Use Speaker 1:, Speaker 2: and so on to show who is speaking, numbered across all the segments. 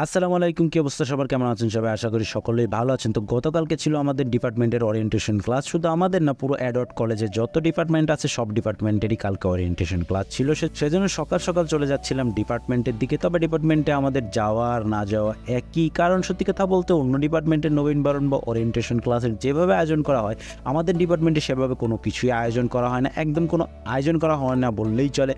Speaker 1: আসসালামু আলাইকুম, কি অবস্থা সবার? কেমন আছেন সবাই? আশা করি সকলেই ভালো আছেন। তো গতকালকে ছিল আমাদের ডিপার্টমেন্টের ওরিয়েন্টেশন ক্লাস। শুধু আমাদের না, পুরো অ্যাডওয়ার্ড কলেজে যত ডিপার্টমেন্ট আছে সব ডিপার্টমেন্টেরই কালকে ওরিয়েন্টেশন ক্লাস ছিল। সেজন্য সকাল সকাল চলে যাচ্ছিলাম ডিপার্টমেন্টের দিকে। তবে ডিপার্টমেন্টে আমাদের যাওয়ার না যাওয়া একই, কারণ সত্যি কথা বলতে অন্য ডিপার্টমেন্টের নবীনবরণ বা ওরিয়েন্টেশন ক্লাসের যেভাবে আয়োজন করা হয়, আমাদের ডিপার্টমেন্টে সেভাবে কোনো কিছুই আয়োজন করা হয় না। একদম কোনো আয়োজন করা হয় না বললেই চলে।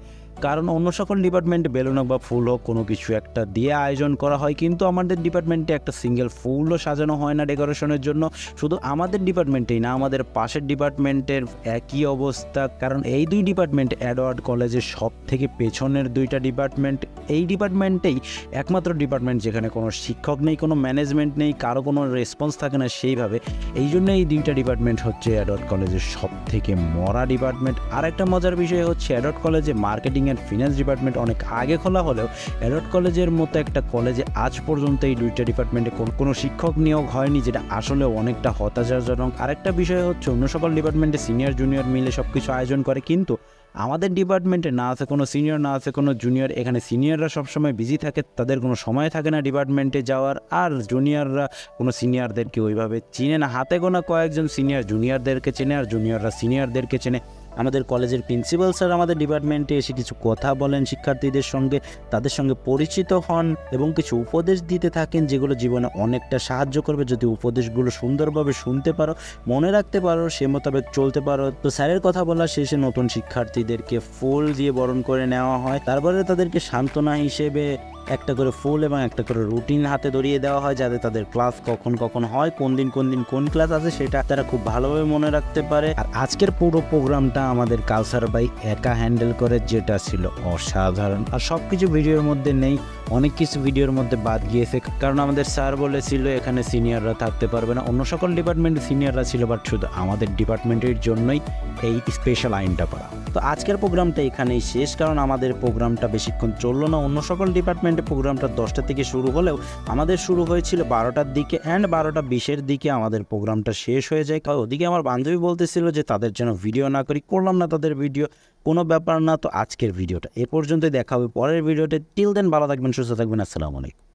Speaker 1: কারণ অন্য সকল ডিপার্টমেন্টে বেলুন হোক বা ফুল হোক কোনো কিছু একটা দিয়ে আয়োজন করা হয়, কিন্তু আমাদের ডিপার্টমেন্টে একটা সিঙ্গেল ফুলও সাজানো হয় না ডেকোরেশনের জন্য। শুধু আমাদের ডিপার্টমেন্টেই না, আমাদের পাশের ডিপার্টমেন্টের একই অবস্থা। কারণ এই দুই ডিপার্টমেন্ট অ্যাডওয়ার্ড কলেজের সব থেকে পেছনের দুইটা ডিপার্টমেন্ট। এই ডিপার্টমেন্টেই একমাত্র ডিপার্টমেন্ট যেখানে কোনো শিক্ষক নেই, কোনো ম্যানেজমেন্ট নেই, কারো কোনো রেসপন্স থাকে না সেইভাবে। এই জন্য এই দুইটা ডিপার্টমেন্ট হচ্ছে অ্যাডওয়ার্ড কলেজের সব থেকে মরা ডিপার্টমেন্ট। আর একটা মজার বিষয় হচ্ছে, অ্যাডওয়ার্ড কলেজে মার্কেটিং অ্যান্ড ফিনান্স ডিপার্টমেন্ট অনেক আগে খোলা হলেও অ্যাডওয়ার্ড কলেজের মতো একটা কলেজে আজ পর্যন্ত এই দুইটা ডিপার্টমেন্টে কোনো শিক্ষক নিয়োগ হয়নি, যেটা আসলে অনেকটা হতাশাজনক। আরেকটা বিষয় হচ্ছে, অন্য সকল ডিপার্টমেন্টে সিনিয়র জুনিয়র মিলে সব কিছু আয়োজন করে, কিন্তু আমাদের ডিপার্টমেন্টে না আছে কোনো সিনিয়র, না আছে কোনো জুনিয়র। এখানে সিনিয়ররা সবসময় বিজি থাকে, তাদের কোনো সময় থাকে না ডিপার্টমেন্টে যাওয়ার। আর জুনিয়ররা কোনো সিনিয়রদেরকে ওইভাবে চিনে না। হাতে গোনা কয়েকজন সিনিয়র জুনিয়রদেরকে চেনে, আর জুনিয়ররা সিনিয়রদেরকে চেনে। আমাদের কলেজের প্রিন্সিপাল স্যার আমাদের ডিপার্টমেন্টে এসে কিছু কথা বলেন শিক্ষার্থীদের সঙ্গে, তাদের সঙ্গে পরিচিত হন এবং কিছু উপদেশ দিতে থাকেন, যেগুলো জীবনে অনেকটা সাহায্য করবে যদি উপদেশগুলো সুন্দরভাবে শুনতে পারো, মনে রাখতে পারো, সে মোতাবেক চলতে পারো। তো স্যারের কথা বলার শেষে নতুন শিক্ষার্থীদেরকে ফুল দিয়ে বরণ করে নেওয়া হয়। তারপরে তাদেরকে সান্ত্বনা হিসেবে একটা করে ফুল এবং একটা করে রুটিন হাতে ধরিয়ে দেওয়া হয়, যাতে তাদের ক্লাস কখন কখন হয়, কোন দিন কোন ক্লাস আছে সেটা তারা খুব ভালোভাবে মনে রাখতে পারে। আর আজকের পুরো প্রোগ্রামটা আমাদের কালচার ভাই একা হ্যান্ডেল করে, যেটা ছিল অসাধারণ। আর সব কিছু ভিডিওর মধ্যে নেই, অনেক কিছু ভিডিওর মধ্যে বাদ গিয়েছে, কারণ আমাদের স্যার বলেছিল এখানে সিনিয়ররা থাকতে পারবে না। অন্য সকল ডিপার্টমেন্টে সিনিয়ররা ছিল, বাট শুধু আমাদের ডিপার্টমেন্টের জন্যই এই স্পেশাল আইনটা করা। তো আজকের প্রোগ্রামটা এখানেই শেষ, কারণ আমাদের প্রোগ্রামটা বেশিক্ষণ চললো না। অন্য সকল ডিপার্টমেন্টে প্রোগ্রামটা 10টা থেকে শুরু হলেও আমাদের শুরু হয়েছিল 12টার দিকে, অ্যান্ড 12টা 20-এর দিকে আমাদের প্রোগ্রামটা শেষ হয়ে যায়। ওদিকে আমার বান্ধবী বলতেছিল যে তাদের যেন ভিডিও না করি, করলাম না তাদের ভিডিও, কোনো ব্যাপার না। তো আজকের ভিডিওটা এ পর্যন্তই, দেখা হবে পরের ভিডিওতে। টিল দেন ভালো থাকবেন, সুস্থ থাকবেন, আসসালামু আলাইকুম।